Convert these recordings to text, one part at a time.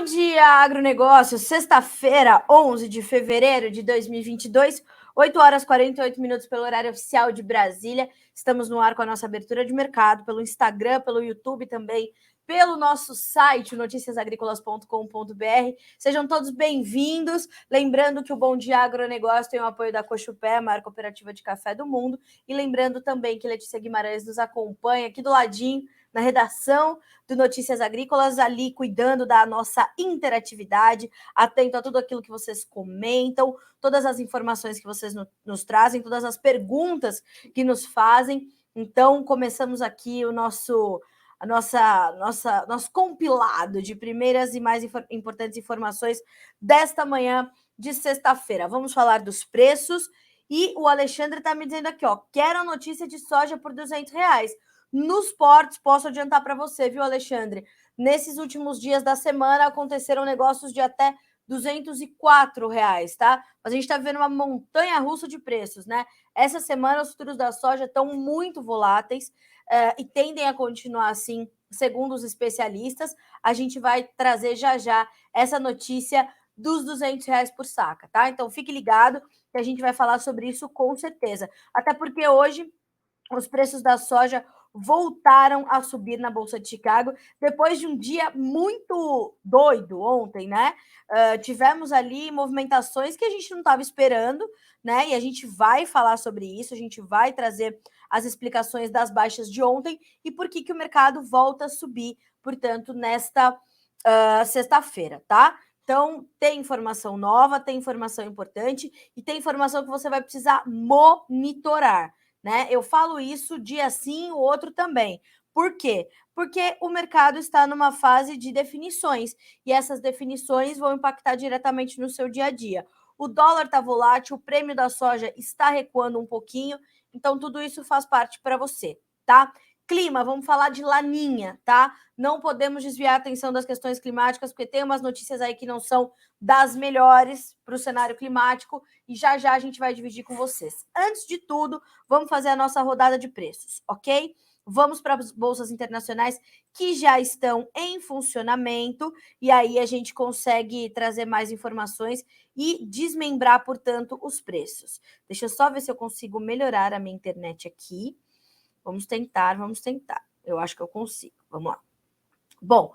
dia, agronegócio. Sexta-feira, 11 de fevereiro de 2022, 8 horas e 48 minutos pelo horário oficial de Brasília. Estamos no ar com a nossa abertura de mercado, pelo Instagram, pelo YouTube também, pelo nosso site, noticiasagricolas.com.br. Sejam todos bem-vindos. Lembrando que o Bom Dia Agronegócio tem o apoio da Cochupé, a maior cooperativa de café do mundo. E lembrando também que Letícia Guimarães nos acompanha aqui do ladinho, na redação do Notícias Agrícolas, ali cuidando da nossa interatividade, atento a tudo aquilo que vocês comentam, todas as informações que vocês nos trazem, todas as perguntas que nos fazem. Então, começamos aqui o nosso compilado de primeiras e mais importantes informações desta manhã de sexta-feira. Vamos falar dos preços e o Alexandre está me dizendo aqui, ó, quero a notícia de soja por R$200. Nos portos, posso adiantar para você, viu, Alexandre? Nesses últimos dias da semana aconteceram negócios de até R$204, tá? Mas a gente está vendo uma montanha-russa de preços, né? Essa semana os futuros da soja estão muito voláteis e tendem a continuar assim, segundo os especialistas. A gente vai trazer já essa notícia dos R$200 por saca, tá? Então fique ligado que a gente vai falar sobre isso com certeza. Até porque hoje os preços da soja voltaram a subir na Bolsa de Chicago, depois de um dia muito doido ontem, né? Tivemos ali movimentações que a gente não estava esperando, né? E a gente vai falar sobre isso, a gente vai trazer as explicações das baixas de ontem e por que o mercado volta a subir, portanto, nesta sexta-feira, tá? Então, tem informação nova, tem informação importante e tem informação que você vai precisar monitorar, né? Eu falo isso dia sim, o outro também. Por quê? Porque o mercado está numa fase de definições e essas definições vão impactar diretamente no seu dia a dia. O dólar está volátil, o prêmio da soja está recuando um pouquinho, então tudo isso faz parte para você, tá? Clima, vamos falar de laninha, tá? Não podemos desviar a atenção das questões climáticas, porque tem umas notícias aí que não são das melhores para o cenário climático e já a gente vai dividir com vocês. Antes de tudo, vamos fazer a nossa rodada de preços, ok? Vamos para as bolsas internacionais que já estão em funcionamento e aí a gente consegue trazer mais informações e desmembrar, portanto, os preços. Deixa eu só ver se eu consigo melhorar a minha internet aqui. Vamos tentar. Eu acho que eu consigo. Vamos lá. Bom,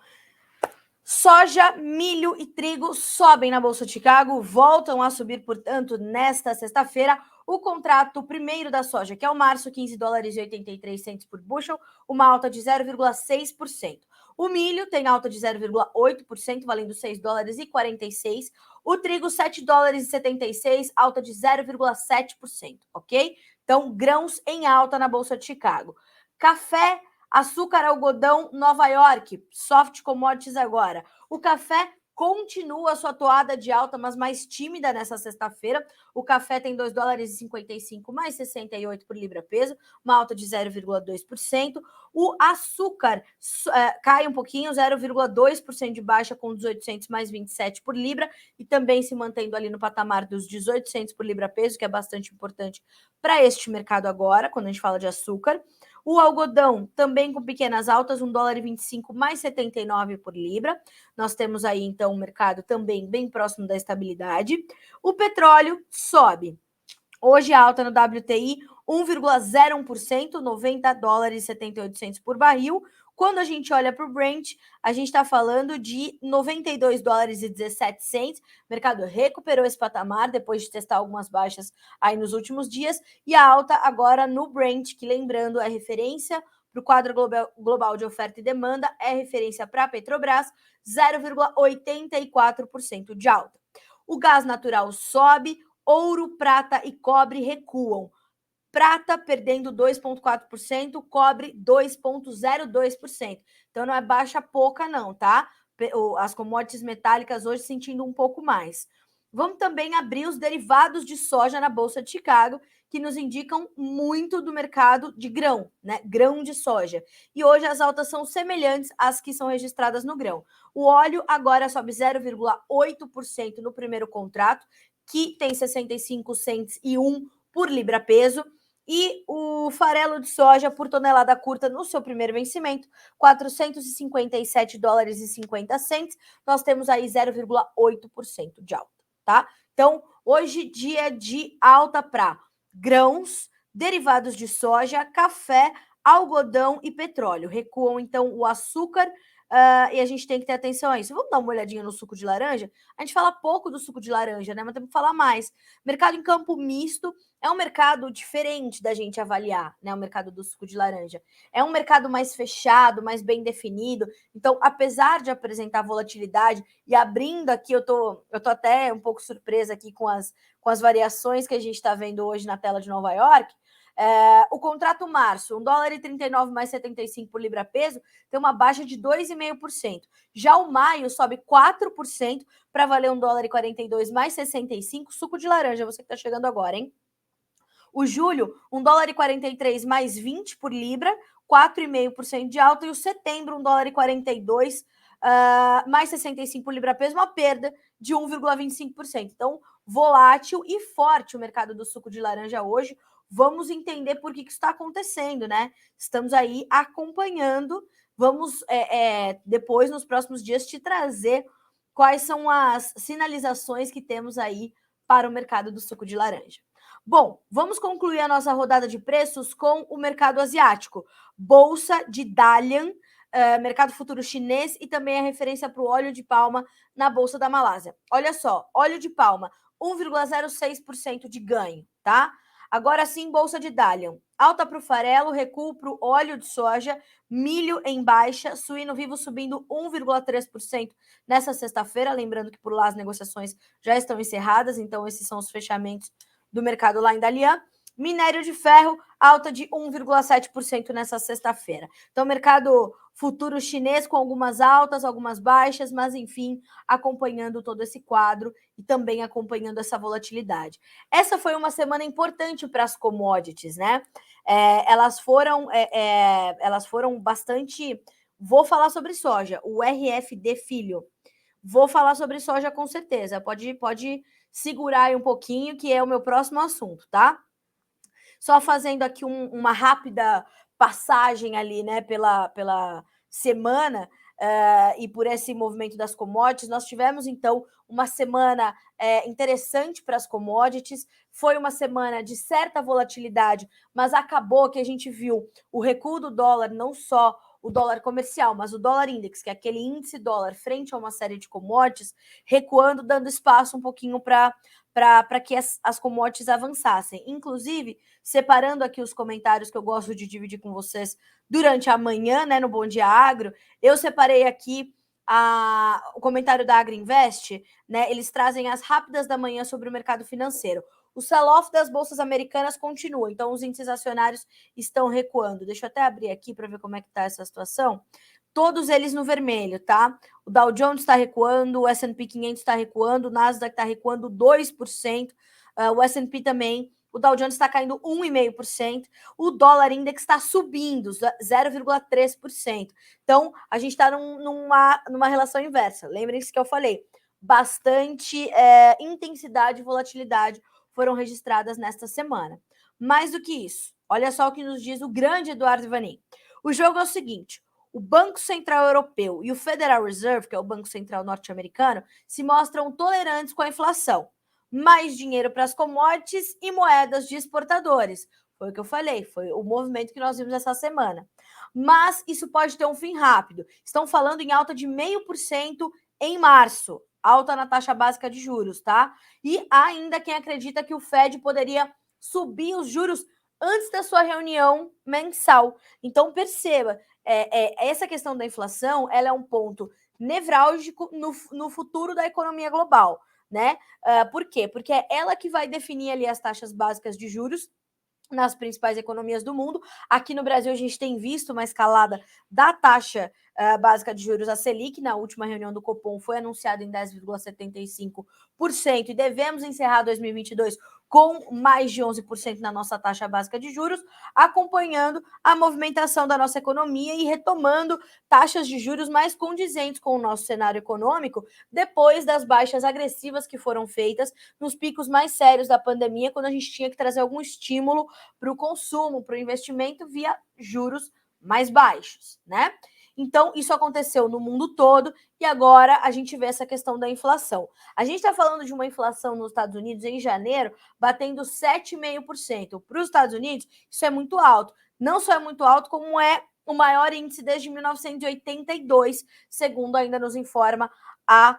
soja, milho e trigo sobem na Bolsa de Chicago, voltam a subir, portanto, nesta sexta-feira. O contrato primeiro da soja, que é o março, $15,83 por bushel, uma alta de 0,6%. O milho tem alta de 0,8%, valendo $6,46. O trigo, $7,76, alta de 0,7%, ok? Então, grãos em alta na Bolsa de Chicago. Café, açúcar, algodão, Nova York, soft commodities agora. O café continua a sua toada de alta, mas mais tímida nessa sexta-feira. O café tem $2,55 mais 68 por libra-peso, uma alta de 0,2%. O açúcar cai um pouquinho, 0,2% de baixa, com 1800 mais 27 por libra, e também se mantendo ali no patamar dos 1800 por libra-peso, que é bastante importante para este mercado agora, quando a gente fala de açúcar. O algodão também com pequenas altas, $1,25 mais 79 por libra. Nós temos aí, então, um mercado também bem próximo da estabilidade. O petróleo sobe. Hoje a alta no WTI, 1,01%, $90,78 por barril. Quando a gente olha para o Brent, a gente está falando de $92,17. O mercado recuperou esse patamar depois de testar algumas baixas aí nos últimos dias. E a alta agora no Brent, que lembrando é referência para o quadro global de oferta e demanda, é referência para a Petrobras, 0,84% de alta. O gás natural sobe, ouro, prata e cobre recuam. Prata perdendo 2,4%, cobre 2,02%. Então não é baixa pouca não, tá? As commodities metálicas hoje sentindo um pouco mais. Vamos também abrir os derivados de soja na Bolsa de Chicago, que nos indicam muito do mercado de grão, né? Grão de soja. E hoje as altas são semelhantes às que são registradas no grão. O óleo agora sobe 0,8% no primeiro contrato, que tem 65 cents e 1 por libra-peso. E o farelo de soja por tonelada curta no seu primeiro vencimento, $457,50. Nós temos aí 0,8% de alta, tá? Então, hoje, dia de alta para grãos, derivados de soja, café, algodão e petróleo. Recuam, então, o açúcar, e a gente tem que ter atenção a isso. Vamos dar uma olhadinha no suco de laranja? A gente fala pouco do suco de laranja, né? Mas temos que falar mais. Mercado em campo misto é um mercado diferente da gente avaliar, né? O mercado do suco de laranja. É um mercado mais fechado, mais bem definido. Então, apesar de apresentar volatilidade, e abrindo aqui, eu tô até um pouco surpresa aqui com as variações que a gente está vendo hoje na tela de Nova York. O contrato março, $1,39 mais 75 por libra peso, tem uma baixa de 2,5%. Já o maio sobe 4% para valer $1,42 mais 65, suco de laranja, você que está chegando agora, hein? O julho, $1,43 mais 20 por libra, 4,5% de alta. E o setembro, $1,42 mais 65 por libra peso, uma perda de 1,25%. Então, volátil e forte o mercado do suco de laranja hoje. Vamos entender por que isso está acontecendo, né? Estamos aí acompanhando. Vamos depois, nos próximos dias, te trazer quais são as sinalizações que temos aí para o mercado do suco de laranja. Bom, vamos concluir a nossa rodada de preços com o mercado asiático. Bolsa de Dalian, mercado futuro chinês e também a referência para o óleo de palma na Bolsa da Malásia. Olha só, óleo de palma, 1,06% de ganho, tá? Agora sim, Bolsa de Dalian. Alta para o farelo, recuo para o óleo de soja, milho em baixa, suíno vivo subindo 1,3% nessa sexta-feira. Lembrando que por lá as negociações já estão encerradas, então esses são os fechamentos do mercado lá em Dalian. Minério de ferro, alta de 1,7% nessa sexta-feira. Então, mercado futuro chinês com algumas altas, algumas baixas, mas enfim, acompanhando todo esse quadro e também acompanhando essa volatilidade. Essa foi uma semana importante para as commodities, né? Elas foram bastante. Vou falar sobre soja, o RFD Filho. Vou falar sobre soja com certeza. Pode segurar aí um pouquinho, que é o meu próximo assunto, tá? Só fazendo aqui uma rápida passagem ali, né, pela semana e por esse movimento das commodities, nós tivemos, então, uma semana interessante para as commodities. Foi uma semana de certa volatilidade, mas acabou que a gente viu o recuo do dólar, não só o dólar comercial, mas o dólar index, que é aquele índice dólar frente a uma série de commodities, recuando, dando espaço um pouquinho para que as commodities avançassem. Inclusive, separando aqui os comentários que eu gosto de dividir com vocês durante a manhã, né, no Bom Dia Agro, eu separei aqui o comentário da Agriinvest, né? Eles trazem as rápidas da manhã sobre o mercado financeiro. O sell-off das bolsas americanas continua, então os índices acionários estão recuando. Deixa eu até abrir aqui para ver como é que está essa situação. Todos eles no vermelho, tá? O Dow Jones está recuando, o S&P 500 está recuando, o Nasdaq está recuando 2%, o S&P também, o Dow Jones está caindo 1,5%, o dólar index está subindo 0,3%. Então, a gente está numa relação inversa. Lembrem-se que eu falei, bastante intensidade e volatilidade foram registradas nesta semana. Mais do que isso, olha só o que nos diz o grande Eduardo Vanin. O jogo é o seguinte: o Banco Central Europeu e o Federal Reserve, que é o Banco Central norte-americano, se mostram tolerantes com a inflação. Mais dinheiro para as commodities e moedas de exportadores. Foi o que eu falei, foi o movimento que nós vimos essa semana. Mas isso pode ter um fim rápido. Estão falando em alta de 0,5% em março. Alta na taxa básica de juros, tá? E ainda quem acredita que o Fed poderia subir os juros antes da sua reunião mensal. Então, perceba, essa questão da inflação, ela é um ponto nevrálgico no futuro da economia global, né? Por quê? Porque é ela que vai definir ali as taxas básicas de juros nas principais economias do mundo. Aqui no Brasil, a gente tem visto uma escalada da taxa básica de juros, a Selic, na última reunião do Copom, foi anunciada em 10,75% e devemos encerrar 2022 com mais de 11% na nossa taxa básica de juros, acompanhando a movimentação da nossa economia e retomando taxas de juros mais condizentes com o nosso cenário econômico, depois das baixas agressivas que foram feitas nos picos mais sérios da pandemia, quando a gente tinha que trazer algum estímulo para o consumo, para o investimento via juros mais baixos, né? Então, isso aconteceu no mundo todo e agora a gente vê essa questão da inflação. A gente está falando de uma inflação nos Estados Unidos em janeiro batendo 7,5%. Para os Estados Unidos, isso é muito alto. Não só é muito alto, como é o maior índice desde 1982, segundo ainda nos informa a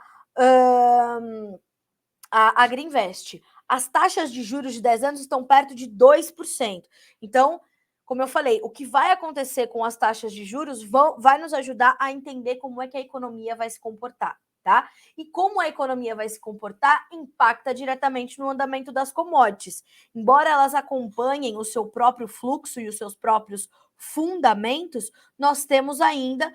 Greenvest. As taxas de juros de 10 anos estão perto de 2%. Então, como eu falei, o que vai acontecer com as taxas de juros vai nos ajudar a entender como é que a economia vai se comportar, tá? E como a economia vai se comportar impacta diretamente no andamento das commodities. Embora elas acompanhem o seu próprio fluxo e os seus próprios fundamentos, nós temos ainda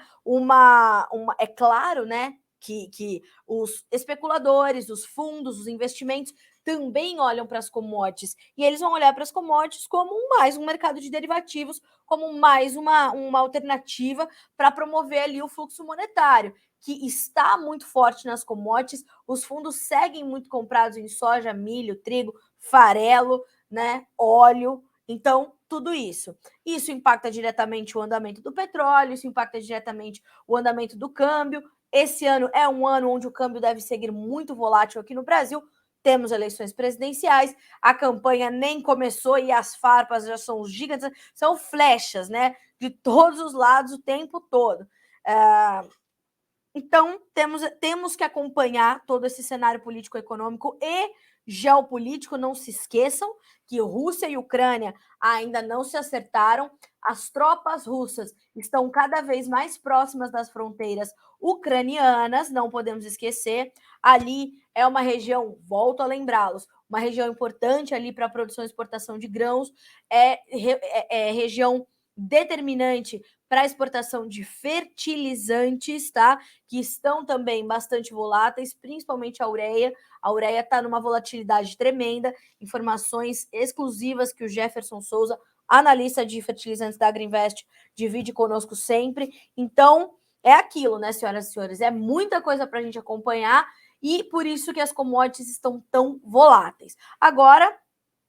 é claro, né, que os especuladores, os fundos, os investimentos também olham para as commodities e eles vão olhar para as commodities como mais um mercado de derivativos, como mais uma alternativa para promover ali o fluxo monetário, que está muito forte nas commodities. Os fundos seguem muito comprados em soja, milho, trigo, farelo, né, óleo. Então, tudo isso. Isso impacta diretamente o andamento do petróleo, isso impacta diretamente o andamento do câmbio. Esse ano é um ano onde o câmbio deve seguir muito volátil aqui no Brasil. Temos eleições presidenciais, a campanha nem começou e as farpas já são gigantes, são flechas, né? De todos os lados o tempo todo. Então, temos que acompanhar todo esse cenário político-econômico e geopolítico. Não se esqueçam que Rússia e Ucrânia ainda não se acertaram. As tropas russas estão cada vez mais próximas das fronteiras ucranianas, não podemos esquecer. Ali é uma região, volto a lembrá-los, uma região importante ali para a produção e exportação de grãos, é região determinante para a exportação de fertilizantes, tá? Que estão também bastante voláteis, principalmente a ureia. A ureia está numa volatilidade tremenda. Informações exclusivas que o Jefferson Souza, analista de fertilizantes da Agriinvest, divide conosco sempre. Então, é aquilo, né, senhoras e senhores? É muita coisa para a gente acompanhar e por isso que as commodities estão tão voláteis. Agora,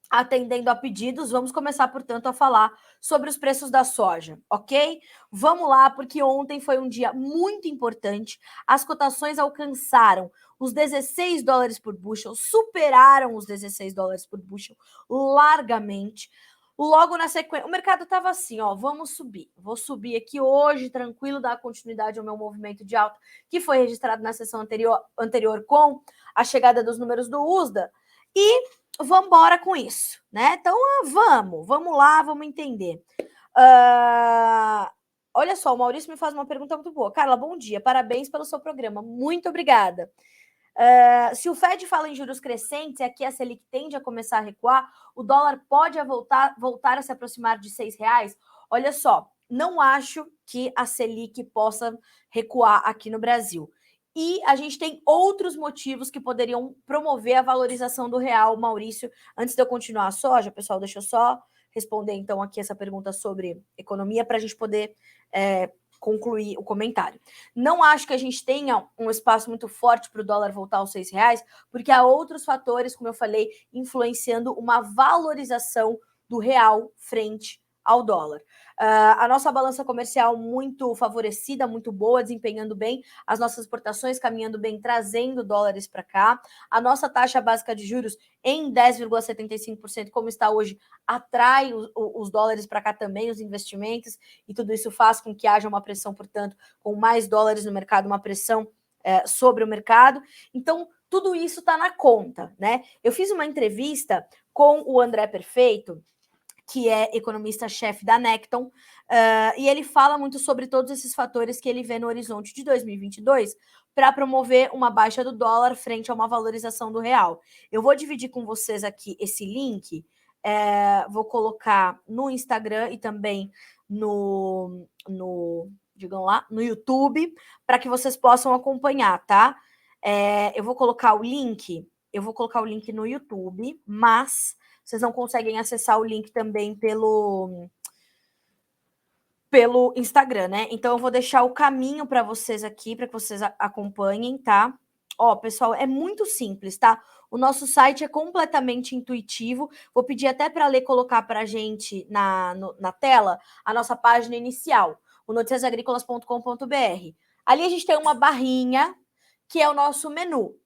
atendendo a pedidos, vamos começar, portanto, a falar sobre os preços da soja, ok? Vamos lá, porque ontem foi um dia muito importante. As cotações alcançaram os 16 dólares por bushel, superaram os 16 dólares por bushel largamente. Logo na sequência, o mercado estava assim, ó, vamos subir. Vou subir aqui hoje, tranquilo, dar continuidade ao meu movimento de alta, que foi registrado na sessão anterior com a chegada dos números do USDA. E vamos embora com isso, né? Então, vamos lá, vamos entender. Olha só, o Maurício me faz uma pergunta muito boa. Carla, bom dia, parabéns pelo seu programa, muito obrigada. Se o Fed fala em juros crescentes e aqui a Selic tende a começar a recuar, o dólar pode voltar a se aproximar de R$6? Olha só, não acho que a Selic possa recuar aqui no Brasil. E a gente tem outros motivos que poderiam promover a valorização do real, Maurício. Antes de eu continuar a soja, pessoal, deixa eu só responder então aqui essa pergunta sobre economia para a gente poder concluir o comentário. Não acho que a gente tenha um espaço muito forte para o dólar voltar aos R$6, porque há outros fatores, como eu falei, influenciando uma valorização do real frente ao dólar. A nossa balança comercial muito favorecida, muito boa, desempenhando bem, as nossas exportações caminhando bem, trazendo dólares para cá, a nossa taxa básica de juros em 10,75%, como está hoje, atrai os dólares para cá também, os investimentos, e tudo isso faz com que haja uma pressão, portanto, com mais dólares no mercado, uma pressão sobre o mercado. Então, tudo isso está na conta, né? Eu fiz uma entrevista com o André Perfeito, que é economista-chefe da Necton, e ele fala muito sobre todos esses fatores que ele vê no horizonte de 2022 para promover uma baixa do dólar frente a uma valorização do real. Eu vou dividir com vocês aqui esse link, vou colocar no Instagram e também digam lá, no YouTube, para que vocês possam acompanhar, tá? Eu vou colocar o link eu vou colocar o link no YouTube, mas vocês não conseguem acessar o link também pelo Instagram, né? Então eu vou deixar o caminho para vocês aqui, para que vocês acompanhem, tá? Ó, pessoal, é muito simples, tá? O nosso site é completamente intuitivo. Vou pedir até para a Lê colocar para a gente na tela a nossa página inicial, o noticiasagricolas.com.br. Ali a gente tem uma barrinha que é o nosso menu.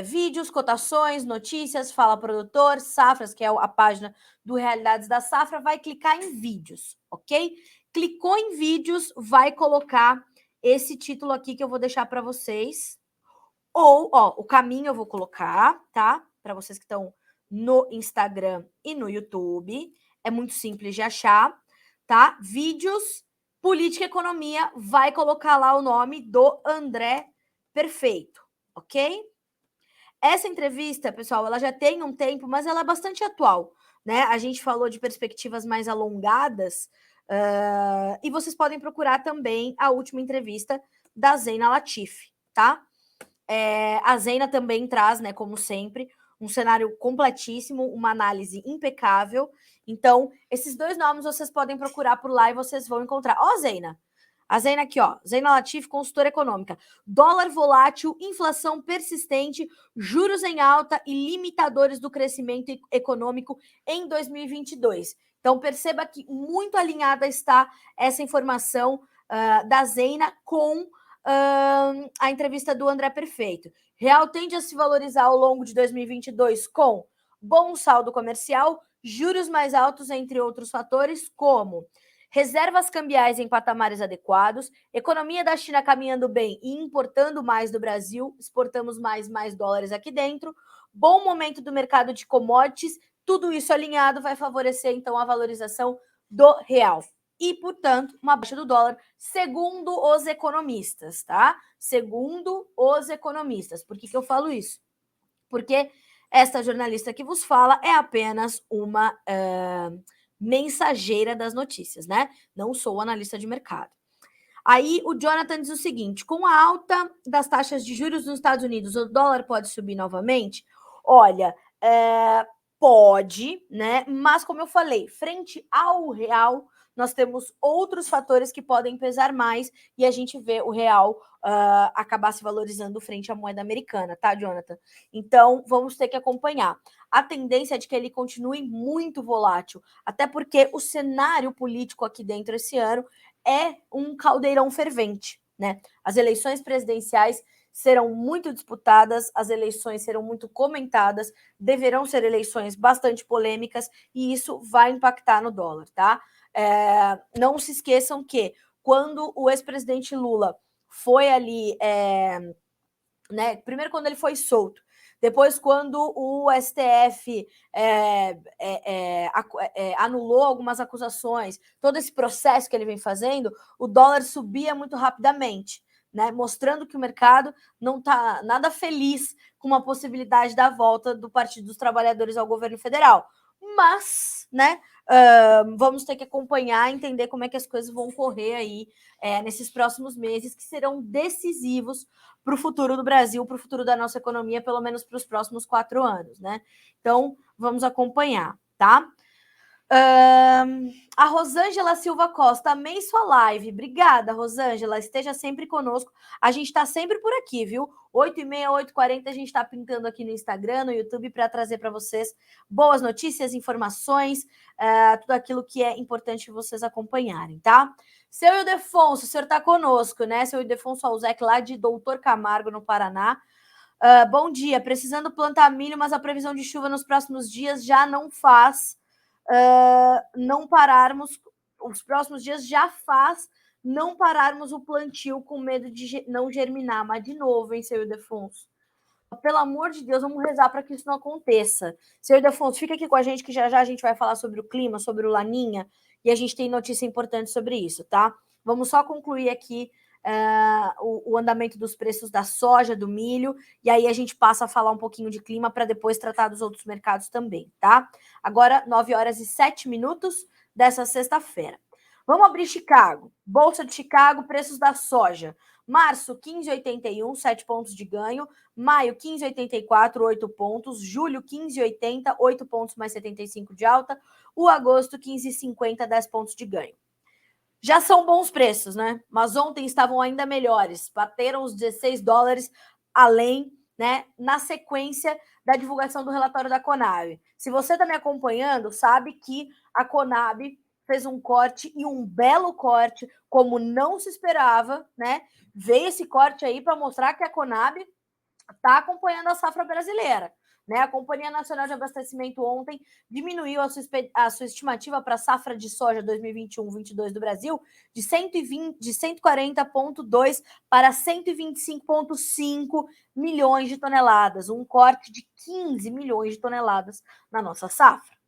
Vídeos, cotações, notícias, fala produtor, safras, que é a página do Realidades da Safra, vai clicar em vídeos, ok? Clicou em vídeos, vai colocar esse título aqui que eu vou deixar para vocês. Ou, ó, o caminho eu vou colocar, tá? Para vocês que estão no Instagram e no YouTube. É muito simples de achar, tá? Vídeos, política e economia, vai colocar lá o nome do André Perfeito, ok? Essa entrevista, pessoal, ela já tem um tempo, mas ela é bastante atual, né? A gente falou de perspectivas mais alongadas, e vocês podem procurar também a última entrevista da Zeina Latif, tá? A Zeina também traz, né, como sempre, um cenário completíssimo, uma análise impecável. Então, esses dois nomes vocês podem procurar por lá e vocês vão encontrar. Ó, Zeina! A Zeina aqui, ó. Zeina Latif, consultora econômica. Dólar volátil, inflação persistente, juros em alta e limitadores do crescimento econômico em 2022. Então, perceba que muito alinhada está essa informação da Zeina com a entrevista do André Perfeito. Real tende a se valorizar ao longo de 2022 com bom saldo comercial, juros mais altos, entre outros fatores, como reservas cambiais em patamares adequados, economia da China caminhando bem e importando mais do Brasil, exportamos mais dólares aqui dentro, bom momento do mercado de commodities, tudo isso alinhado vai favorecer, então, a valorização do real. E, portanto, uma baixa do dólar, segundo os economistas, tá? Segundo os economistas. Por que eu falo isso? Porque esta jornalista que vos fala é apenas uma mensageira das notícias, né? Não sou analista de mercado. Aí o Jonathan diz o seguinte: com a alta das taxas de juros nos Estados Unidos, o dólar pode subir novamente? Olha, pode, né? Mas como eu falei, frente ao real, nós temos outros fatores que podem pesar mais e a gente vê o real acabar se valorizando frente à moeda americana, tá, Jonathan? Então, vamos ter que acompanhar. A tendência é de que ele continue muito volátil, até porque o cenário político aqui dentro esse ano é um caldeirão fervente, né? As eleições presidenciais serão muito disputadas, as eleições serão muito comentadas, deverão ser eleições bastante polêmicas e isso vai impactar no dólar, tá? Não se esqueçam que quando o ex-presidente Lula foi ali, né? Primeiro quando ele foi solto, depois quando o STF anulou algumas acusações, todo esse processo que ele vem fazendo, o dólar subia muito rapidamente, né? Mostrando que o mercado não está nada feliz com a possibilidade da volta do Partido dos Trabalhadores ao governo federal. Mas, né, vamos ter que acompanhar, entender como é que as coisas vão correr aí nesses próximos meses, que serão decisivos para o futuro do Brasil, para o futuro da nossa economia, pelo menos para os próximos 4 anos, né? Então, vamos acompanhar, tá? A Rosângela Silva Costa, amei sua live. Obrigada, Rosângela. Esteja sempre conosco. A gente está sempre por aqui, viu? 8h30, 8h40, a gente está pintando aqui no Instagram, no YouTube, para trazer para vocês boas notícias, informações, tudo aquilo que é importante vocês acompanharem, tá? Seu Ildefonso, o senhor está conosco, né? Seu Ildefonso Alzec, lá de Doutor Camargo, no Paraná. Bom dia. Precisando plantar milho, mas a previsão de chuva nos próximos dias já não faz não pararmos, os próximos dias já faz não pararmos o plantio com medo de não germinar. Mas de novo, hein, seu Ildefonso? Pelo amor de Deus, vamos rezar para que isso não aconteça. Seu Ildefonso, fica aqui com a gente que já a gente vai falar sobre o clima, sobre o Laninha, e a gente tem notícia importante sobre isso, tá? Vamos só concluir aqui o andamento dos preços da soja, do milho, e aí a gente passa a falar um pouquinho de clima para depois tratar dos outros mercados também, tá? Agora, 9h07 dessa sexta-feira. Vamos abrir Chicago. Bolsa de Chicago, preços da soja. Março, 15,81, 7 pontos de ganho. Maio, 15,84, 8 pontos. Julho, 15,80, 8 pontos mais 75 de alta. O agosto, 15,50, 10 pontos de ganho. Já são bons preços, né? Mas ontem estavam ainda melhores. Bateram os 16 dólares além, né? Na sequência da divulgação do relatório da Conab. Se você está me acompanhando, sabe que a Conab fez um corte e um belo corte, como não se esperava, né? Veio esse corte aí para mostrar que a Conab está acompanhando a safra brasileira. Né? A Companhia Nacional de Abastecimento ontem diminuiu a sua estimativa para a safra de soja 2021-22 do Brasil de 140,2 para 125,5 milhões de toneladas, um corte de 15 milhões de toneladas na nossa safra.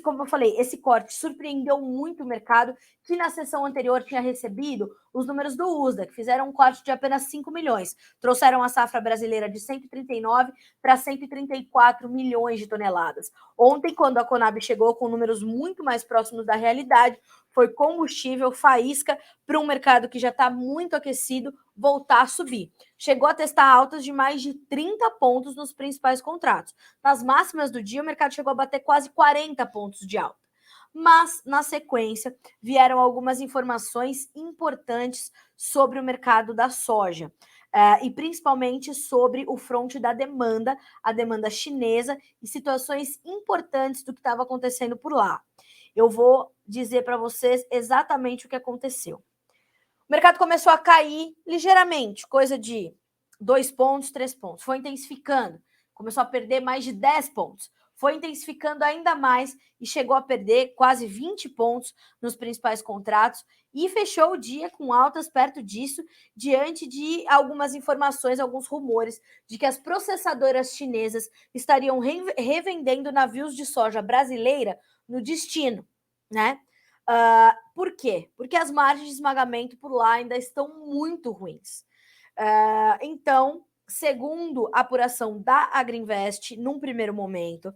Como eu falei, esse corte surpreendeu muito o mercado, que na sessão anterior tinha recebido os números do USDA, que fizeram um corte de apenas 5 milhões. Trouxeram a safra brasileira de 139 para 134 milhões de toneladas. Ontem, quando a Conab chegou com números muito mais próximos da realidade, foi combustível, faísca, para um mercado que já está muito aquecido, voltar a subir. Chegou a testar altas de mais de 30 pontos nos principais contratos. Nas máximas do dia, o mercado chegou a bater quase 40 pontos de alta. Mas, na sequência, vieram algumas informações importantes sobre o mercado da soja. E principalmente sobre o fronte da demanda, a demanda chinesa e situações importantes do que estava acontecendo por lá. Eu vou dizer para vocês exatamente o que aconteceu. O mercado começou a cair ligeiramente, coisa de 2 pontos, 3 pontos. Foi intensificando, começou a perder mais de 10 pontos. Foi intensificando ainda mais e chegou a perder quase 20 pontos nos principais contratos e fechou o dia com altas perto disso, diante de algumas informações, alguns rumores de que as processadoras chinesas estariam revendendo navios de soja brasileira no destino, né? Por quê? Porque as margens de esmagamento por lá ainda estão muito ruins. Então, segundo a apuração da Agriinvest, num primeiro momento,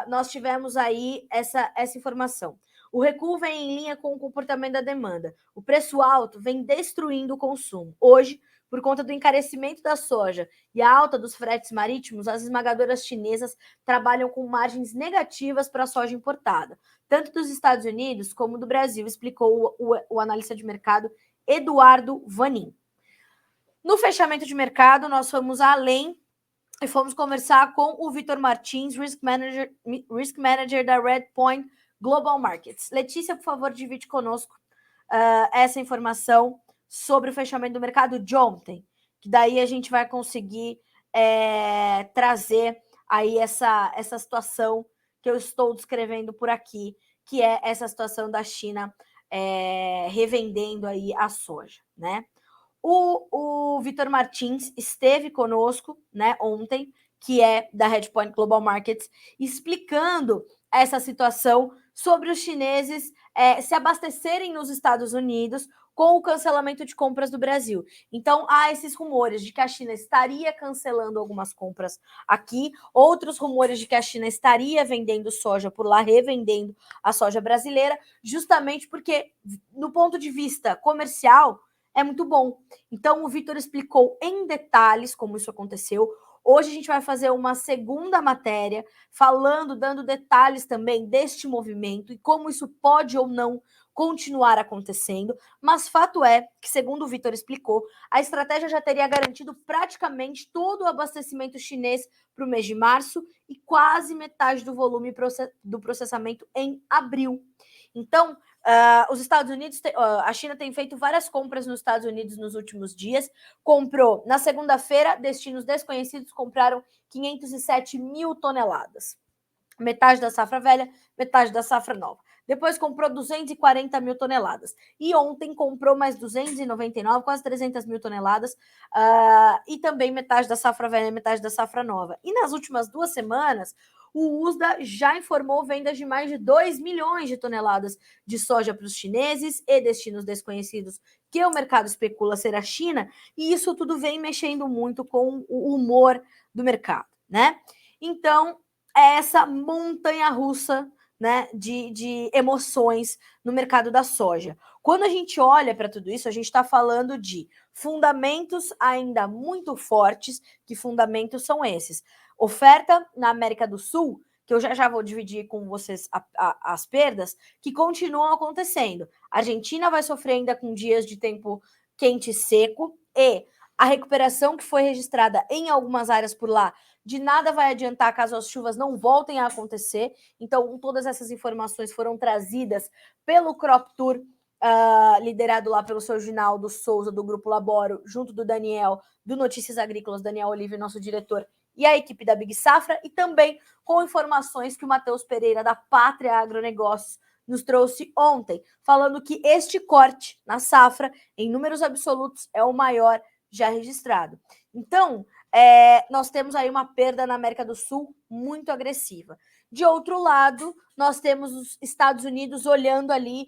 nós tivemos aí essa informação. O recuo vem em linha com o comportamento da demanda. O preço alto vem destruindo o consumo. Hoje, por conta do encarecimento da soja e a alta dos fretes marítimos, as esmagadoras chinesas trabalham com margens negativas para a soja importada, tanto dos Estados Unidos como do Brasil, explicou o analista de mercado Eduardo Vanin. No fechamento de mercado, nós fomos além e fomos conversar com o Vitor Martins, Risk Manager da Redpoint Global Markets. Letícia, por favor, divide conosco essa informação sobre o fechamento do mercado de ontem, que daí a gente vai conseguir trazer aí essa situação que eu estou descrevendo por aqui, que é essa situação da China revendendo aí a soja, né? O Vitor Martins esteve conosco, né, ontem, que é da Redpoint Global Markets, explicando essa situação sobre os chineses se abastecerem nos Estados Unidos com o cancelamento de compras do Brasil. Então, há esses rumores de que a China estaria cancelando algumas compras aqui, outros rumores de que a China estaria vendendo soja por lá, revendendo a soja brasileira, justamente porque, no ponto de vista comercial, é muito bom. Então, o Vitor explicou em detalhes como isso aconteceu. Hoje a gente vai fazer uma segunda matéria dando detalhes também deste movimento e como isso pode ou não continuar acontecendo, mas fato é que, segundo o Vitor explicou, a estratégia já teria garantido praticamente todo o abastecimento chinês para o mês de março e quase metade do volume do processamento em abril. Então, os Estados Unidos, a China tem feito várias compras nos Estados Unidos nos últimos dias. Comprou, na segunda-feira, destinos desconhecidos compraram 507 mil toneladas. Metade da safra velha, metade da safra nova. Depois comprou 240 mil toneladas. E ontem comprou mais 299, quase 300 mil toneladas. E também metade da safra velha, metade da safra nova. E nas últimas 2 semanas, o USDA já informou vendas de mais de 2 milhões de toneladas de soja para os chineses e destinos desconhecidos que o mercado especula ser a China. E isso tudo vem mexendo muito com o humor do mercado, né? Então, é essa montanha-russa né, de emoções no mercado da soja. Quando a gente olha para tudo isso, a gente está falando de fundamentos ainda muito fortes. Que fundamentos são esses? Oferta na América do Sul, que eu já vou dividir com vocês as perdas, que continuam acontecendo. A Argentina vai sofrer ainda com dias de tempo quente e seco, e a recuperação que foi registrada em algumas áreas por lá, de nada vai adiantar caso as chuvas não voltem a acontecer. Então, todas essas informações foram trazidas pelo Crop Tour, liderado lá pelo seu Ginaldo Souza, do Grupo Laboro, junto do Daniel, do Notícias Agrícolas, Daniel Olive, nosso diretor, e a equipe da Big Safra, e também com informações que o Matheus Pereira, da Pátria Agronegócios, nos trouxe ontem, falando que este corte na safra, em números absolutos, é o maior já registrado. Então, nós temos aí uma perda na América do Sul muito agressiva. De outro lado, nós temos os Estados Unidos olhando ali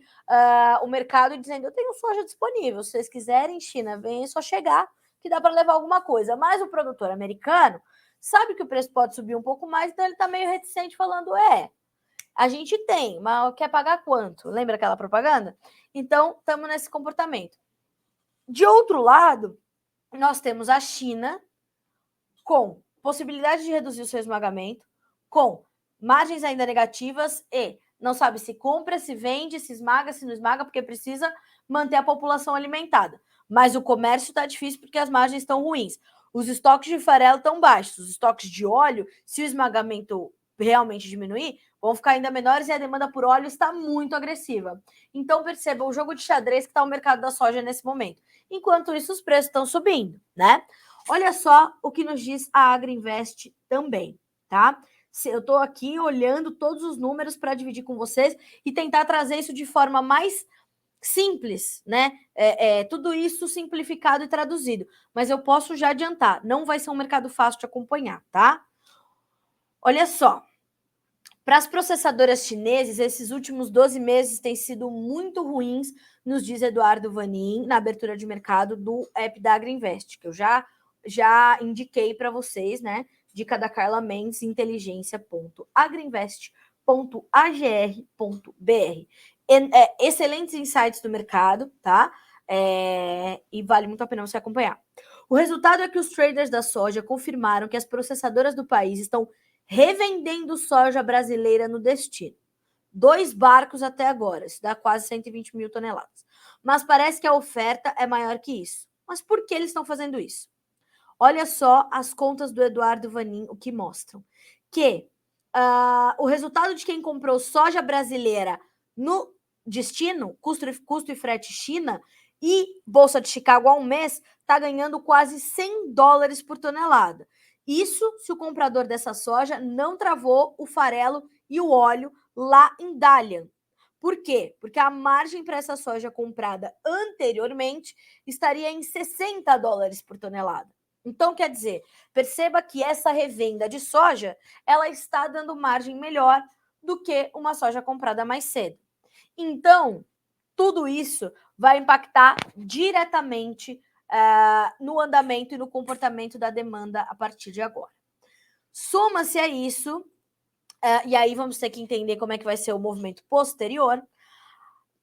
o mercado e dizendo: eu tenho soja disponível, se vocês quiserem, China, vem, é só chegar, que dá para levar alguma coisa. Mas o produtor americano sabe que o preço pode subir um pouco mais, então ele está meio reticente, falando: a gente tem, mas quer pagar quanto? Lembra aquela propaganda? Então, estamos nesse comportamento. De outro lado, nós temos a China com possibilidade de reduzir o seu esmagamento, com margens ainda negativas e não sabe se compra, se vende, se esmaga, se não esmaga, porque precisa manter a população alimentada. Mas o comércio está difícil porque as margens estão ruins. Os estoques de farelo estão baixos, os estoques de óleo, se o esmagamento realmente diminuir, vão ficar ainda menores e a demanda por óleo está muito agressiva. Então, perceba o jogo de xadrez que está o mercado da soja nesse momento. Enquanto isso, os preços estão subindo, né? Olha só o que nos diz a Agriinvest também, tá? Eu estou aqui olhando todos os números para dividir com vocês e tentar trazer isso de forma mais simples, né? Tudo isso simplificado e traduzido. Mas eu posso já adiantar, não vai ser um mercado fácil de acompanhar, tá? Olha só, para as processadoras chinesas, esses últimos 12 meses têm sido muito ruins, nos diz Eduardo Vanin, na abertura de mercado do app da Agriinvest, que eu já indiquei para vocês, né? Dica da Carla Mendes, inteligência.agrinvest.agr.br. Excelentes insights do mercado, tá? E vale muito a pena você acompanhar. O resultado é que os traders da soja confirmaram que as processadoras do país estão revendendo soja brasileira no destino. 2 barcos até agora, isso dá quase 120 mil toneladas. Mas parece que a oferta é maior que isso. Mas por que eles estão fazendo isso? Olha só as contas do Eduardo Vanin, o que mostram. Que o resultado de quem comprou soja brasileira no destino, custo e frete China, e Bolsa de Chicago há um mês, está ganhando quase $100 por tonelada. Isso se o comprador dessa soja não travou o farelo e o óleo lá em Dalian. Por quê? Porque a margem para essa soja comprada anteriormente estaria em $60 por tonelada. Então, quer dizer, perceba que essa revenda de soja, ela está dando margem melhor do que uma soja comprada mais cedo. Então, tudo isso vai impactar diretamente no andamento e no comportamento da demanda a partir de agora. Soma-se a isso, e aí vamos ter que entender como é que vai ser o movimento posterior.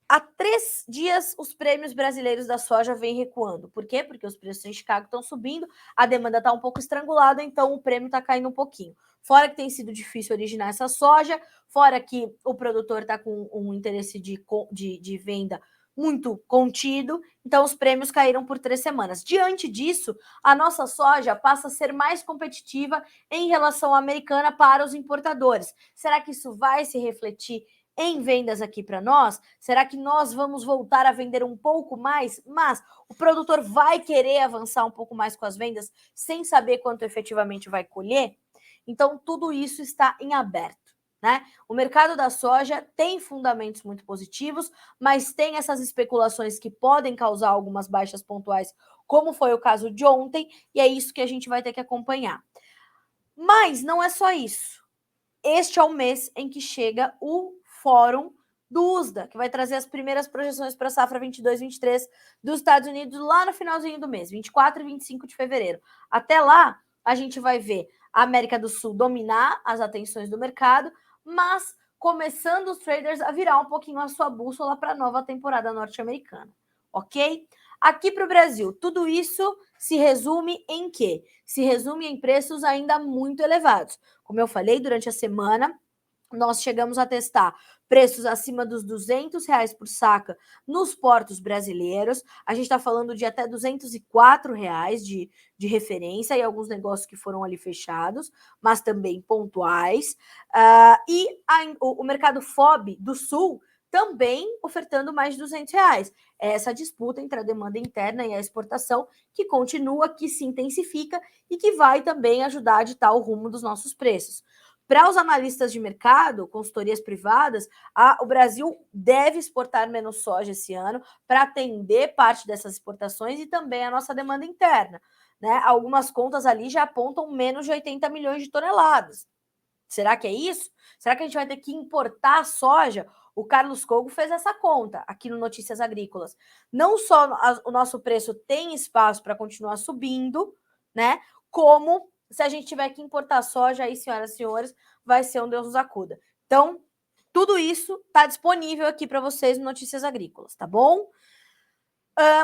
Há 3 dias, os prêmios brasileiros da soja vêm recuando. Por quê? Porque os preços em Chicago estão subindo, a demanda está um pouco estrangulada, então o prêmio está caindo um pouquinho. Fora que tem sido difícil originar essa soja, fora que o produtor está com um interesse de venda muito contido, então os prêmios caíram por 3 semanas. Diante disso, a nossa soja passa a ser mais competitiva em relação à americana para os importadores. Será que isso vai se refletir em vendas aqui para nós? Será que nós vamos voltar a vender um pouco mais? Mas o produtor vai querer avançar um pouco mais com as vendas sem saber quanto efetivamente vai colher? Então, tudo isso está em aberto, né? O mercado da soja tem fundamentos muito positivos, mas tem essas especulações que podem causar algumas baixas pontuais, como foi o caso de ontem, e é isso que a gente vai ter que acompanhar. Mas não é só isso. Este é o mês em que chega o Fórum do USDA, que vai trazer as primeiras projeções para a safra 22-23 dos Estados Unidos lá no finalzinho do mês, 24 e 25 de fevereiro. Até lá, a gente vai ver a América do Sul dominar as atenções do mercado, mas começando os traders a virar um pouquinho a sua bússola para a nova temporada norte-americana, ok? Aqui para o Brasil, tudo isso se resume em quê? Se resume em preços ainda muito elevados. Como eu falei, durante a semana, nós chegamos a testar preços acima dos R$200 por saca nos portos brasileiros. A gente está falando de até R$204 de referência e alguns negócios que foram ali fechados, mas também pontuais. O mercado FOB do Sul também ofertando mais de R$200. Essa disputa entre a demanda interna e a exportação que continua, que se intensifica e que vai também ajudar a ditar o rumo dos nossos preços. Para os analistas de mercado, consultorias privadas, o Brasil deve exportar menos soja esse ano para atender parte dessas exportações e também a nossa demanda interna. Né? Algumas contas ali já apontam menos de 80 milhões de toneladas. Será que é isso? Será que a gente vai ter que importar soja? O Carlos Cogo fez essa conta aqui no Notícias Agrícolas. Não só o nosso preço tem espaço para continuar subindo, né? Como se a gente tiver que importar soja, aí, senhoras e senhores, vai ser um Deus nos acuda. Então, tudo isso está disponível aqui para vocês no Notícias Agrícolas, tá bom?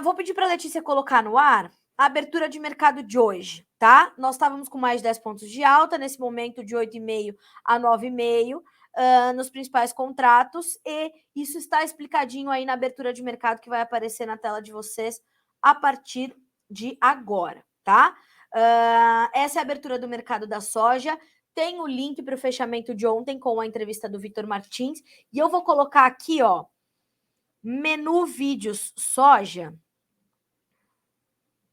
Vou pedir para a Letícia colocar no ar a abertura de mercado de hoje, tá? Nós estávamos com mais de 10 pontos de alta, nesse momento de 8,5 a 9,5 nos principais contratos, e isso está explicadinho aí na abertura de mercado que vai aparecer na tela de vocês a partir de agora, tá? Essa é a abertura do mercado da soja. Tem o link para o fechamento de ontem com a entrevista do Vitor Martins, e eu vou colocar aqui, ó, menu vídeos soja,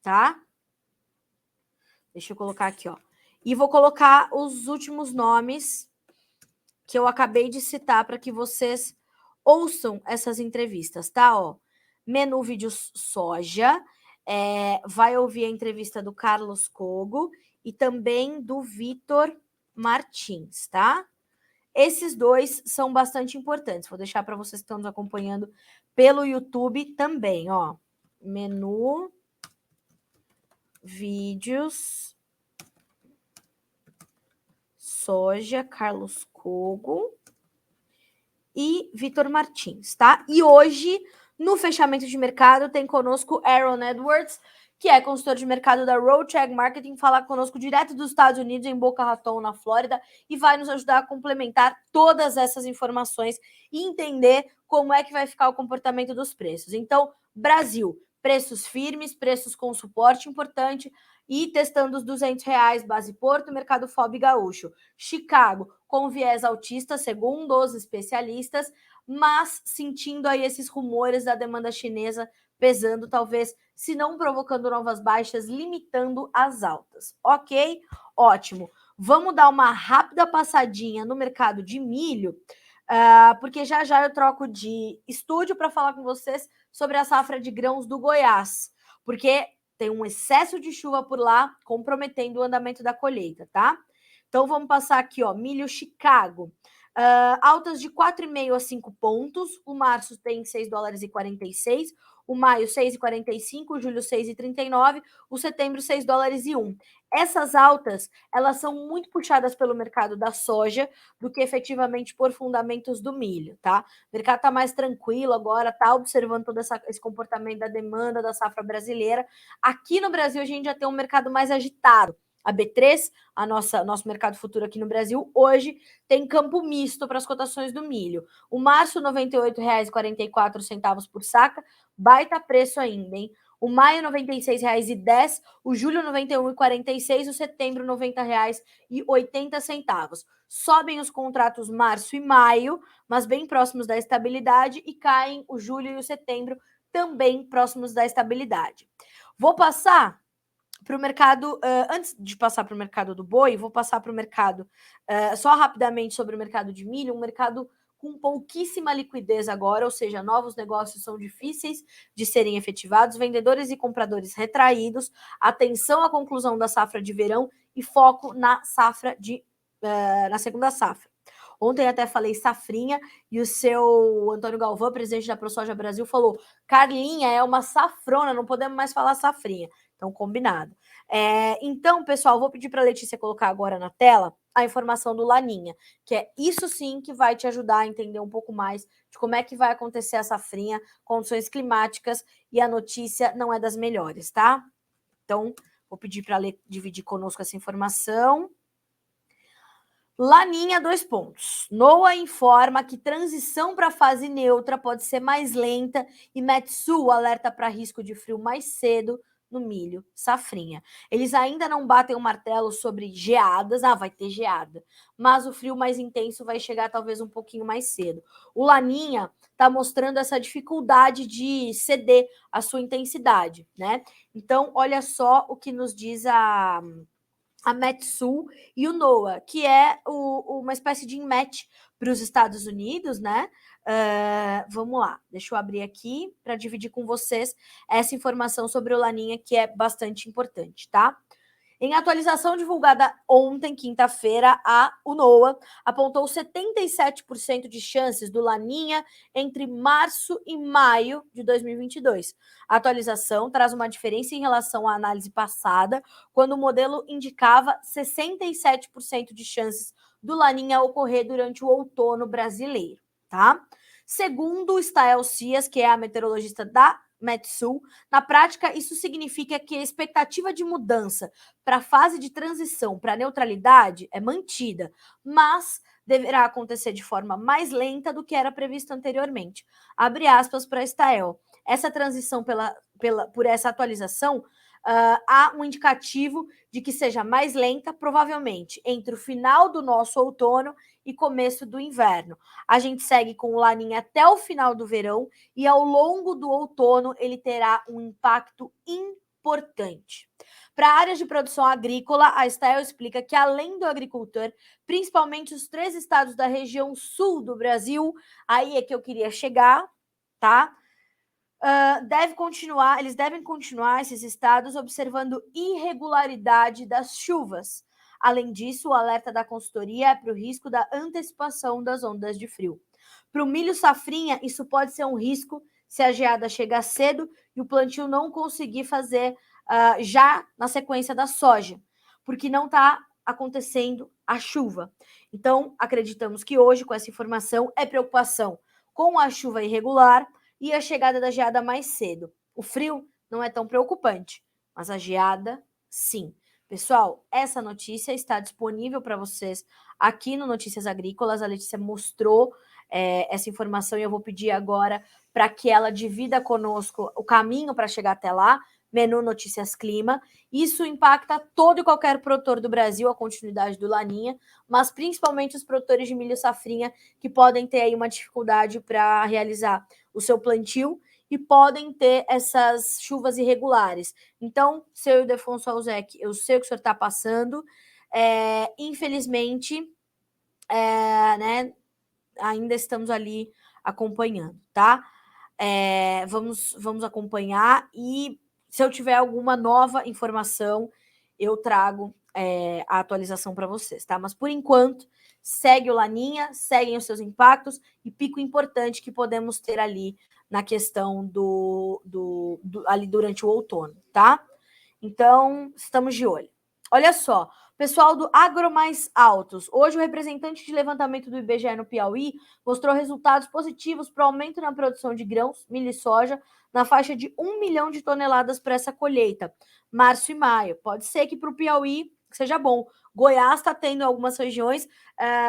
tá? Deixa eu colocar aqui, ó. E vou colocar os últimos nomes que eu acabei de citar para que vocês ouçam essas entrevistas, tá? Ó, menu vídeos soja, vai ouvir a entrevista do Carlos Cogo e também do Vitor Martins, tá? Esses dois são bastante importantes. Vou deixar para vocês que estão nos acompanhando pelo YouTube também, ó. Menu vídeos soja, Carlos Cogo e Vitor Martins, tá? E hoje, no fechamento de mercado, tem conosco Aaron Edwards, que é consultor de mercado da Roadcheck Marketing, falar conosco direto dos Estados Unidos, em Boca Raton, na Flórida, e vai nos ajudar a complementar todas essas informações e entender como é que vai ficar o comportamento dos preços. Então, Brasil, preços firmes, preços com suporte importante, e testando os R$200, base Porto, mercado FOB gaúcho. Chicago, com viés altista, segundo os especialistas, mas sentindo aí esses rumores da demanda chinesa pesando, talvez, se não provocando novas baixas, limitando as altas. Ok? Ótimo. Vamos dar uma rápida passadinha no mercado de milho, porque já já eu troco de estúdio para falar com vocês sobre a safra de grãos do Goiás, porque tem um excesso de chuva por lá, comprometendo o andamento da colheita, tá? Então, vamos passar aqui, ó, milho Chicago. Altas de 4,5 a 5 pontos. O março tem $6,46. O maio, 6,45. O julho, 6,39. O setembro, $6,01. Essas altas, elas são muito puxadas pelo mercado da soja do que efetivamente por fundamentos do milho, tá? O mercado está mais tranquilo agora, está observando todo esse comportamento da demanda da safra brasileira. Aqui no Brasil, a gente já tem um mercado mais agitado. A B3, nosso mercado futuro aqui no Brasil, hoje tem campo misto para as cotações do milho. O março, R$ 98,44 por saca, baita preço ainda, hein? O maio, R$ 96,10, o julho, R$ 91,46, o setembro, R$ 90,80. Sobem os contratos março e maio, mas bem próximos da estabilidade, e caem o julho e o setembro, também próximos da estabilidade. Vou passar para o mercado, antes de passar para o mercado do boi, vou passar para o mercado, só rapidamente sobre o mercado de milho, um mercado com pouquíssima liquidez agora, ou seja, novos negócios são difíceis de serem efetivados, vendedores e compradores retraídos, atenção à conclusão da safra de verão e foco na safra na segunda safra. Ontem até falei safrinha e o seu Antônio Galvão, presidente da ProSoja Brasil, falou: Carlinha, é uma safrona, não podemos mais falar safrinha. Então, combinado. Então, pessoal, vou pedir para a Letícia colocar agora na tela a informação do Laninha, que é isso sim que vai te ajudar a entender um pouco mais de como é que vai acontecer a safrinha, condições climáticas, e a notícia não é das melhores, tá? Então, vou pedir para ler, dividir conosco essa informação. Laninha, 2 pontos. NOAA informa que transição para a fase neutra pode ser mais lenta e Metsul alerta para risco de frio mais cedo no milho safrinha. Eles ainda não batem o martelo sobre geadas, vai ter geada, mas o frio mais intenso vai chegar talvez um pouquinho mais cedo. O Laninha está mostrando essa dificuldade de ceder a sua intensidade, né? Então, olha só o que nos diz a Metsul e o NOAA, que é uma espécie de match para os Estados Unidos, né? Vamos lá, deixa eu abrir aqui para dividir com vocês essa informação sobre o Laninha, que é bastante importante, tá? Em atualização divulgada ontem, quinta-feira, o NOAA apontou 77% de chances do Laninha entre março e maio de 2022. A atualização traz uma diferença em relação à análise passada, quando o modelo indicava 67% de chances do Laninha ocorrer durante o outono brasileiro, tá? Segundo o Stael Cias, que é a meteorologista da Metsul, na prática, isso significa que a expectativa de mudança para a fase de transição para a neutralidade é mantida, mas deverá acontecer de forma mais lenta do que era previsto anteriormente. Abre aspas para Stael. Essa transição por essa atualização há um indicativo de que seja mais lenta, provavelmente entre o final do nosso outono e começo do inverno. A gente segue com o Laninha até o final do verão e ao longo do outono ele terá um impacto importante. Para áreas de produção agrícola, a Stael explica que além do agricultor, principalmente os 3 estados da região sul do Brasil, aí é que eu queria chegar, tá? Eles devem continuar, esses estados, observando irregularidade das chuvas. Além disso, o alerta da consultoria é para o risco da antecipação das ondas de frio. Para o milho safrinha, isso pode ser um risco se a geada chegar cedo e o plantio não conseguir fazer já na sequência da soja, porque não está acontecendo a chuva. Então, acreditamos que hoje, com essa informação, é preocupação com a chuva irregular e a chegada da geada mais cedo. O frio não é tão preocupante, mas a geada, sim. Pessoal, essa notícia está disponível para vocês aqui no Notícias Agrícolas. A Letícia mostrou essa informação e eu vou pedir agora para que ela divida conosco o caminho para chegar até lá, menu Notícias Clima. Isso impacta todo e qualquer produtor do Brasil, a continuidade do Laninha, mas principalmente os produtores de milho safrinha, que podem ter aí uma dificuldade para realizar o seu plantio e podem ter essas chuvas irregulares. Então, seu Ildefonso Alzec, eu sei o que o senhor está passando, infelizmente, né, ainda estamos ali acompanhando, tá? Vamos acompanhar e se eu tiver alguma nova informação, eu trago a atualização para vocês, tá? Mas por enquanto, segue o Laninha, seguem os seus impactos e pico importante que podemos ter ali na questão ali durante o outono, tá? Então, estamos de olho. Olha só, pessoal do Agro Mais Altos, hoje o representante de levantamento do IBGE no Piauí mostrou resultados positivos para o aumento na produção de grãos, milho e soja, na faixa de 1 milhão de toneladas para essa colheita, março e maio. Pode ser que para o Piauí seja bom. Goiás está tendo em algumas regiões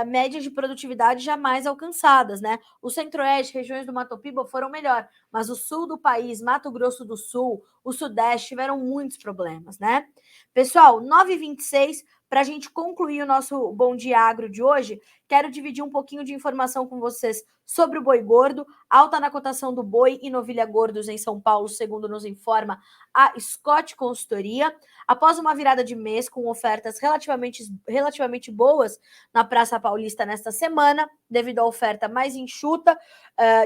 médias de produtividade jamais alcançadas, né? O Centro-Oeste, regiões do Mato Piba foram melhor, mas o sul do país, Mato Grosso do Sul, o Sudeste tiveram muitos problemas, né? Pessoal, 9h26, para a gente concluir o nosso Bom Dia Agro de hoje, quero dividir um pouquinho de informação com vocês sobre o boi gordo, alta na cotação do boi e novilha gordos em São Paulo, segundo nos informa a Scott Consultoria. Após uma virada de mês com ofertas relativamente boas na Praça Paulista nesta semana, devido à oferta mais enxuta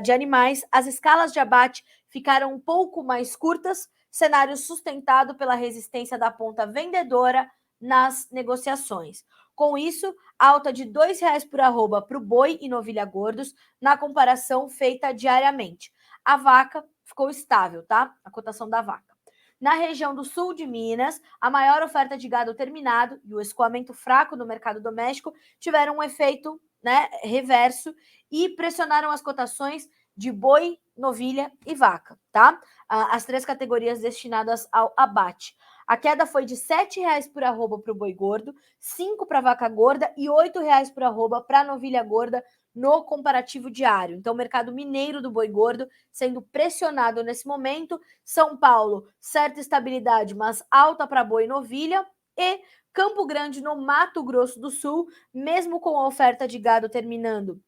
de animais, as escalas de abate ficaram um pouco mais curtas, cenário sustentado pela resistência da ponta vendedora nas negociações. Com isso, alta de R$ 2,00 por arroba para o boi e novilha gordos, na comparação feita diariamente. A vaca ficou estável, tá? A cotação da vaca. Na região do sul de Minas, a maior oferta de gado terminado e o escoamento fraco no mercado doméstico tiveram um efeito, né, reverso e pressionaram as cotações de boi, novilha e vaca, tá? As 3 categorias destinadas ao abate. A queda foi de R$ 7,00 por arroba para o boi gordo, 5 para a vaca gorda e R$ 8,00 por arroba para a novilha gorda no comparativo diário. Então, o mercado mineiro do boi gordo sendo pressionado nesse momento. São Paulo, certa estabilidade, mas alta para boi e novilha. E Campo Grande, no Mato Grosso do Sul, mesmo com a oferta de gado terminando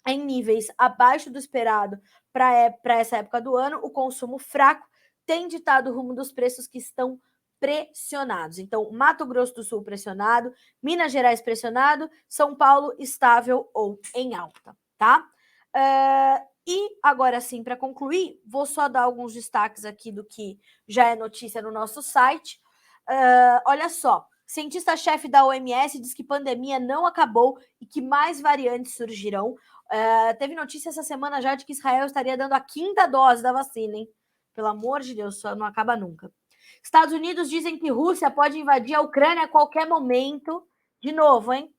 em níveis abaixo do esperado para essa época do ano, o consumo fraco tem ditado o rumo dos preços que estão pressionados. Então, Mato Grosso do Sul pressionado, Minas Gerais pressionado, São Paulo estável ou em alta, tá? E agora sim, para concluir, vou só dar alguns destaques aqui do que já é notícia no nosso site. Olha só, cientista-chefe da OMS diz que pandemia não acabou e que mais variantes surgirão. Teve notícia essa semana já de que Israel estaria dando a 5ª dose da vacina, hein? Pelo amor de Deus, só não acaba nunca. Estados Unidos dizem que Rússia pode invadir a Ucrânia a qualquer momento. De novo, hein?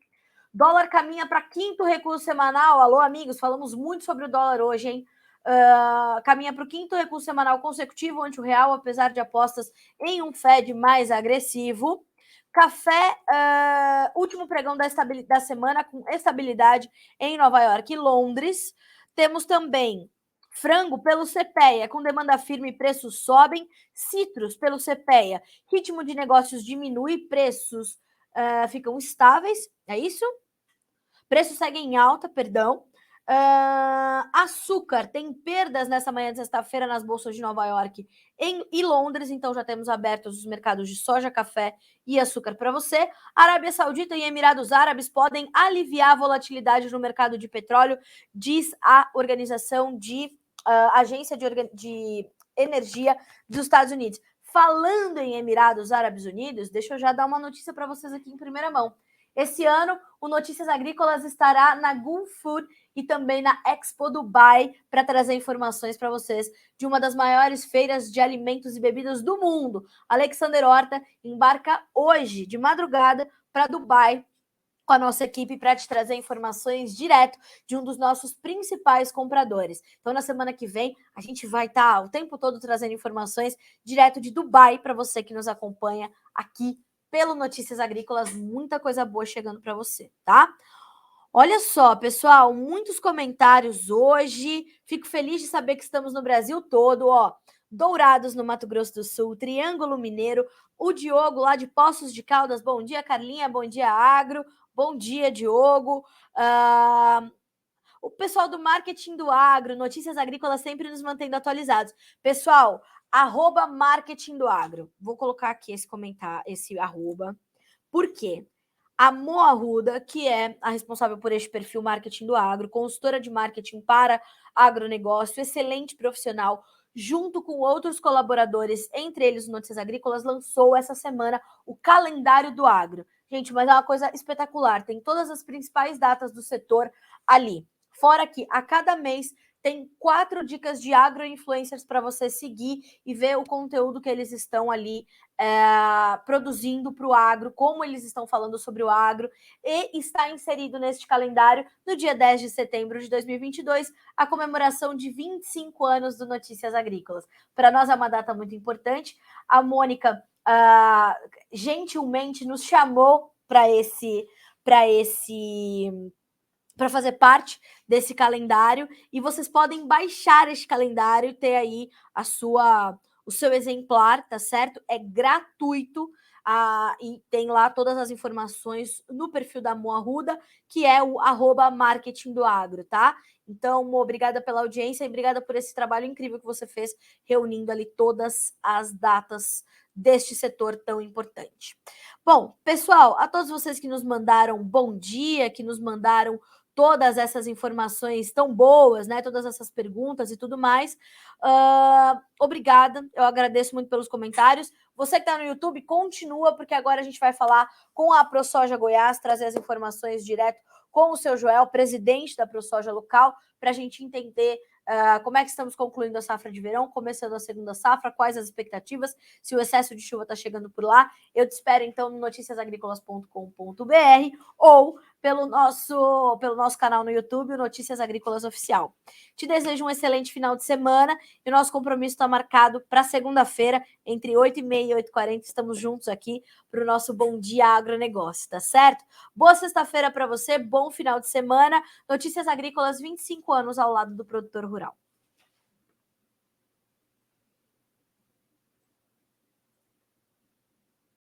Dólar caminha para 5º recuo semanal. Alô, amigos, falamos muito sobre o dólar hoje, hein? Caminha para o 5º recuo semanal consecutivo ante o real, apesar de apostas em um Fed mais agressivo. Café, último pregão da semana com estabilidade em Nova York e Londres. Temos também frango pelo CPEA, com demanda firme, preços sobem. Citros pelo CPEA, ritmo de negócios diminui, preços ficam estáveis, é isso? Preços seguem em alta, perdão. Açúcar tem perdas nessa manhã de sexta-feira nas bolsas de Nova York e Londres, então já temos abertos os mercados de soja, café e açúcar para você. Arábia Saudita e Emirados Árabes podem aliviar a volatilidade no mercado de petróleo, diz a organização de agência de energia dos Estados Unidos. Falando em Emirados Árabes Unidos, deixa eu já dar uma notícia para vocês aqui em primeira mão. Esse ano, o Notícias Agrícolas estará na Gulf Food e também na Expo Dubai para trazer informações para vocês de uma das maiores feiras de alimentos e bebidas do mundo. Alexander Horta embarca hoje, de madrugada, para Dubai com a nossa equipe para te trazer informações direto de um dos nossos principais compradores. Então, na semana que vem, a gente vai estar o tempo todo trazendo informações direto de Dubai para você que nos acompanha aqui pelo Notícias Agrícolas. Muita coisa boa chegando para você, tá? Olha só, pessoal, muitos comentários hoje. Fico feliz de saber que estamos no Brasil todo, ó. Dourados, no Mato Grosso do Sul, Triângulo Mineiro, o Diogo lá de Poços de Caldas. Bom dia, Carlinha. Bom dia, Agro. Bom dia, Diogo. O pessoal do marketing do agro, Notícias Agrícolas, sempre nos mantendo atualizados. Pessoal, @marketing do agro. Vou colocar aqui esse comentário, esse arroba. Por quê? A Mo Arruda, que é a responsável por este perfil marketing do agro, consultora de marketing para agronegócio, excelente profissional, junto com outros colaboradores, entre eles Notícias Agrícolas, lançou essa semana o calendário do agro. Gente, mas é uma coisa espetacular, tem todas as principais datas do setor ali. Fora que a cada mês tem 4 dicas de agro-influencers para você seguir e ver o conteúdo que eles estão ali produzindo para o agro, como eles estão falando sobre o agro, e está inserido neste calendário, no dia 10 de setembro de 2022, a comemoração de 25 anos do Notícias Agrícolas. Para nós é uma data muito importante. A Mônica gentilmente nos chamou para fazer parte desse calendário, e vocês podem baixar este calendário e ter aí o seu exemplar, tá certo? É gratuito, e tem lá todas as informações no perfil da Mo Arruda, que é o @marketing do agro, tá? Então, Mo, obrigada pela audiência e obrigada por esse trabalho incrível que você fez, reunindo ali todas as datas deste setor tão importante. Bom, pessoal, a todos vocês que nos mandaram bom dia, que nos mandaram todas essas informações tão boas, né? Todas essas perguntas e tudo mais. Obrigada, eu agradeço muito pelos comentários. Você que está no YouTube, continua, porque agora a gente vai falar com a ProSoja Goiás, trazer as informações direto com o seu Joel, presidente da ProSoja local, para a gente entender como é que estamos concluindo a safra de verão, começando a segunda safra, quais as expectativas, se o excesso de chuva está chegando por lá. Eu te espero, então, no noticiasagricolas.com.br ou pelo nosso canal no YouTube, Notícias Agrícolas Oficial. Te desejo um excelente final de semana e o nosso compromisso está marcado para segunda-feira, entre 8h30 e 8h40. Estamos juntos aqui para o nosso Bom Dia Agronegócio, tá certo? Boa sexta-feira para você, bom final de semana. Notícias Agrícolas, 25 anos ao lado do produtor rural.